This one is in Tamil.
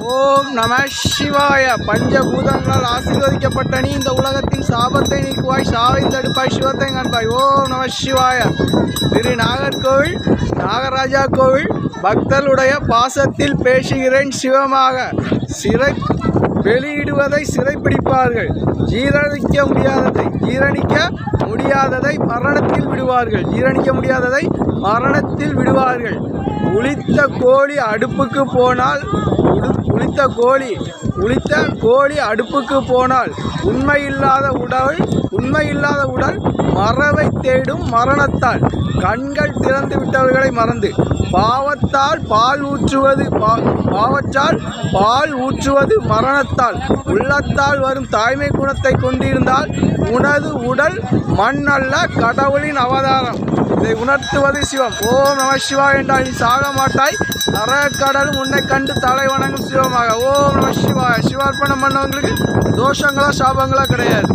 ஓம் நம சிவாய. பஞ்சபூதங்களால் ஆசீர்வதிக்கப்பட்ட நீ இந்த உலகத்தின் சாபத்தை நீக்குவாய், சாவை தடுப்பாய், சிவத்தை காண்பாய். ஓம் நம சிவாய. திரு நாகர்கோவில் நாகராஜா கோவில் பக்தர்களுடைய பாசத்தில் பேசுகிறேன் சிவமாக. சிறை வெளியிடுவதை சிறைப்பிடிப்பார்கள், ஜீரணிக்க முடியாததை மரணத்தில் விடுவார்கள். உளித்த கோழி அடுப்புக்கு போனால் உண்மையில்லாத உடல் மறவை தேடும் மரணத்தால். கண்கள் திறந்து விட்டவர்களை மறந்து பாவத்தால் பால் ஊற்றுவது மரணத்தால். உள்ளத்தால் வரும் தாய்மை குணத்தை கொண்டிருந்தால் உனது உடல் மண் அல்ல, கடவுளின் அவதாரம். இதை உணர்த்துவது சிவம். ஓம் நம சிவா என்றால் நீ சாக மாட்டாய், கடலும் உன்னை கண்டு தலை வணங்கும் சிவமாக. ஓம் நம சிவாய. சிவார்ப்பணம் பண்ணவங்களுக்கு தோஷங்களா சாபங்களா கிடையாது.